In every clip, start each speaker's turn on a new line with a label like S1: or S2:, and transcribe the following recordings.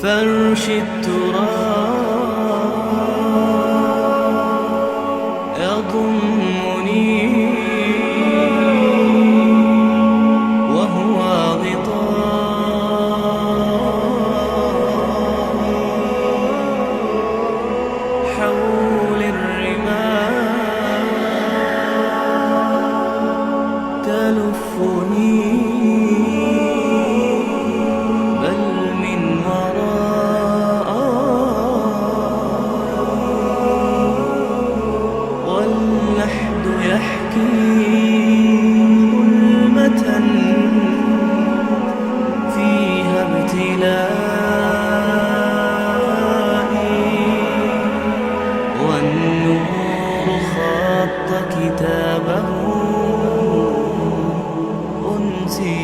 S1: فرش التراب يضمني وهو غطاء حول الرمال تلفني والنور خط كتابه أنسي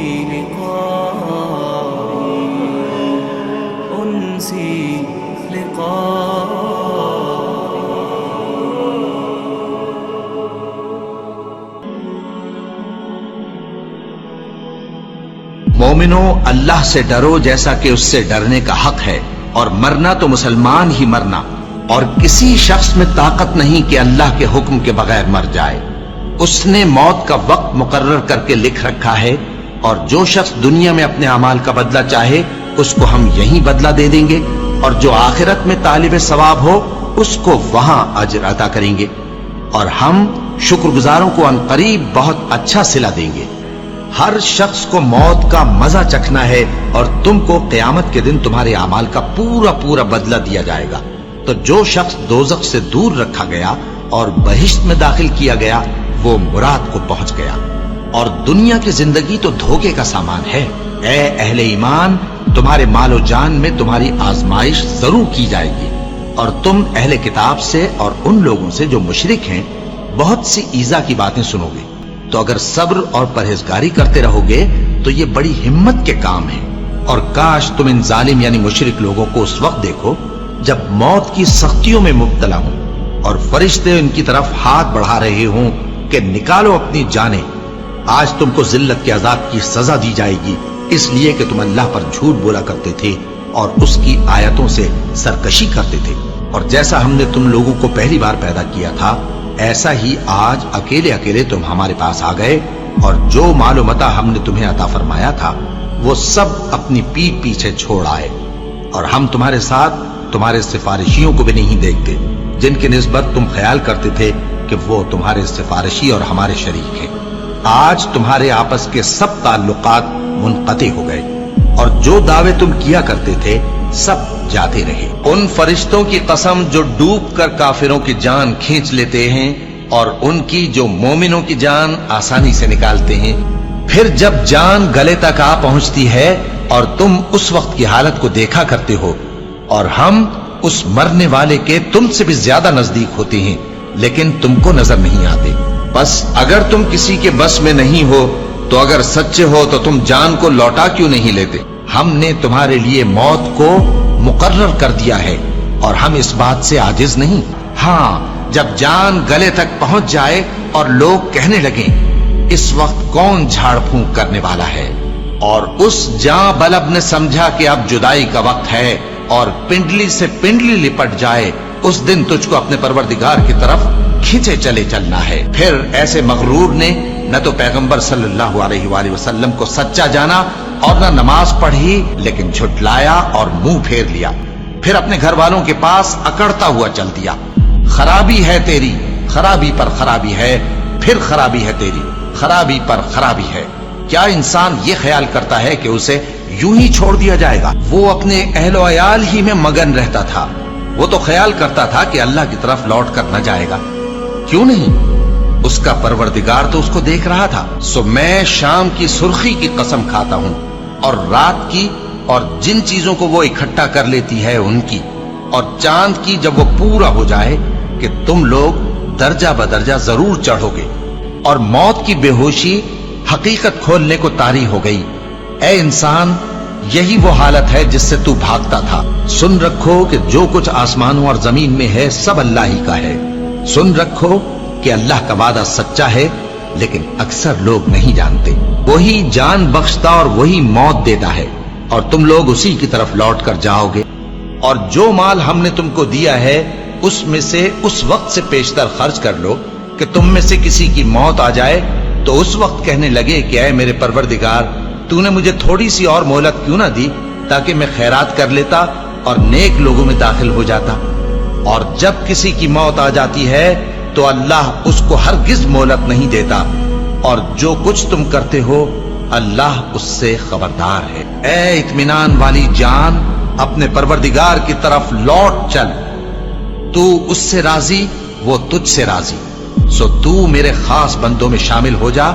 S2: مومنو، اللہ سے ڈرو جیسا کہ اس سے ڈرنے کا حق ہے، اور مرنا تو مسلمان ہی مرنا، اور کسی شخص میں طاقت نہیں کہ اللہ کے حکم کے بغیر مر جائے۔ اس نے موت کا وقت مقرر کر کے لکھ رکھا ہے، اور جو شخص دنیا میں اپنے اعمال کا بدلہ چاہے اس کو ہم یہیں بدلہ دے دیں گے، اور جو آخرت میں طالب ثواب ہو اس کو وہاں اجر عطا کریں گے، اور ہم شکر گزاروں کو عنقریب بہت اچھا صلہ دیں گے۔ ہر شخص کو موت کا مزہ چکھنا ہے، اور تم کو قیامت کے دن تمہارے اعمال کا پورا پورا بدلہ دیا جائے گا۔ تو جو شخص دوزخ سے دور رکھا گیا اور بہشت میں داخل کیا گیا وہ مراد کو پہنچ گیا۔ اور دنیا کی زندگی تو دھوکے کا سامان ہے۔ اے اہل ایمان، تمہارے مال و جان میں تمہاری آزمائش ضرور کی جائے گی، اور تم اہل کتاب سے اور ان لوگوں سے جو مشرک ہیں بہت سی ایذا کی باتیں سنو گے۔ تو اگر صبر اور پرہیزگاری کرتے رہو گے تو یہ بڑی ہمت کے کام ہیں۔ اور کاش تم ان ظالم یعنی مشرک لوگوں کو اس وقت دیکھو جب موت کی سختیوں میں مبتلا ہوں، اور فرشتے ان کی طرف ہاتھ بڑھا رہے ہوں کہ نکالو اپنی جانیں۔ آج تم کو ذلت کے عذاب کی سزا دی جائے گی، اس لیے کہ تم اللہ پر جھوٹ بولا کرتے تھے اور اس کی آیتوں سے سرکشی کرتے تھے۔ اور جیسا ہم نے تم لوگوں کو پہلی بار پیدا کیا تھا، ایسا ہی آج اکیلے اکیلے تم ہمارے پاس آ گئے، اور جو مال و متاع ہم نے تمہیں عطا فرمایا تھا وہ سب اپنی پیٹھ پیچھے چھوڑ آئے، اور ہم تمہارے ساتھ تمہارے سفارشیوں کو بھی نہیں دیکھتے جن کی نسبت تم خیال کرتے تھے کہ وہ تمہارے سفارشی اور ہمارے شریک ہیں۔ آج تمہارے آپس کے سب تعلقات منقطع ہو گئے، اور جو دعوے تم کیا کرتے تھے سب جاتے رہے۔ ان فرشتوں کی قسم جو ڈوب کر کافروں کی جان کھینچ لیتے ہیں، اور ان کی جو مومنوں کی جان آسانی سے نکالتے ہیں۔ پھر جب جان گلے تک آ پہنچتی ہے اور تم اس وقت کی حالت کو دیکھا کرتے ہو، اور ہم اس مرنے والے کے تم سے بھی زیادہ نزدیک ہوتے ہیں لیکن تم کو نظر نہیں آتے۔ بس اگر تم کسی کے بس میں نہیں ہو تو اگر سچے ہو تو تم جان کو لوٹا کیوں نہیں لیتے؟ ہم نے تمہارے لیے موت کو مقرر کر دیا ہے، اور ہم اس بات سے عاجز نہیں۔ ہاں، جب جان گلے تک پہنچ جائے اور لوگ کہنے لگیں اس وقت کون جھاڑ پھونک کرنے والا ہے، اور اس جاں بلب نے سمجھا کہ اب جدائی کا وقت ہے اور پنڈلی سے پنڈلی لپٹ جائے، اس دن تجھ کو اپنے پروردگار کی طرف کھینچے چلے چلنا ہے۔ پھر ایسے مغرور نے نہ تو پیغمبر صلی اللہ علیہ وآلہ وسلم کو سچا جانا اور نہ نماز پڑھی، لیکن جھٹلایا اور منہ پھیر لیا، پھر اپنے گھر والوں کے پاس اکڑتا ہوا چل دیا۔ خرابی ہے تیری، خرابی پر خرابی ہے، پھر خرابی ہے تیری، خرابی پر خرابی ہے۔ کیا انسان یہ خیال کرتا ہے کہ اسے یوں ہی چھوڑ دیا جائے گا؟ وہ اپنے اہل و عیال ہی میں مگن رہتا تھا، وہ تو خیال کرتا تھا کہ اللہ کی طرف لوٹ کر نہ جائے گا۔ کیوں نہیں؟ اس کا پروردگار تو اس کو دیکھ رہا تھا۔ سو میں شام کی سرخی کی قسم کھاتا ہوں، اور رات کی، اور جن چیزوں کو وہ اکٹھا کر لیتی ہے ان کی، اور چاند کی جب وہ پورا ہو جائے کہ تم لوگ درجہ بدرجہ ضرور چڑھو گے۔ اور موت کی بے ہوشی حقیقت کھولنے کو طاری ہو گئی۔ اے انسان، یہی وہ حالت ہے جس سے تو بھاگتا تھا۔ سن رکھو کہ جو کچھ آسمانوں اور زمین میں ہے سب اللہ ہی کا ہے۔ سن رکھو کہ اللہ کا وعدہ سچا ہے، لیکن اکثر لوگ نہیں جانتے۔ وہی جان بخشتا اور وہی موت دیتا ہے۔ اور تم لوگ اسی کی طرف لوٹ کر جاؤ گے۔ اور جو مال ہم نے تم کو دیا ہے اس میں سے اس وقت سے پیشتر خرچ کر لو کہ تم میں سے کسی کی موت آ جائے تو اس وقت کہنے لگے کہ اے میرے پروردگار، تو نے مجھے تھوڑی سی اور مہلت کیوں نہ دی تاکہ میں خیرات کر لیتا اور نیک لوگوں میں داخل ہو جاتا۔ اور جب کسی کی موت آ جاتی ہے تو اللہ اس کو ہرگز مہلت نہیں دیتا، اور جو کچھ تم کرتے ہو اللہ اس سے خبردار ہے۔ اے اطمینان والی جان، اپنے پروردگار کی طرف لوٹ چل، تو اس سے راضی، وہ تجھ سے راضی، سو تو میرے خاص بندوں میں شامل ہو جا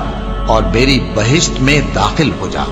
S2: اور میری بہشت میں داخل ہو جا۔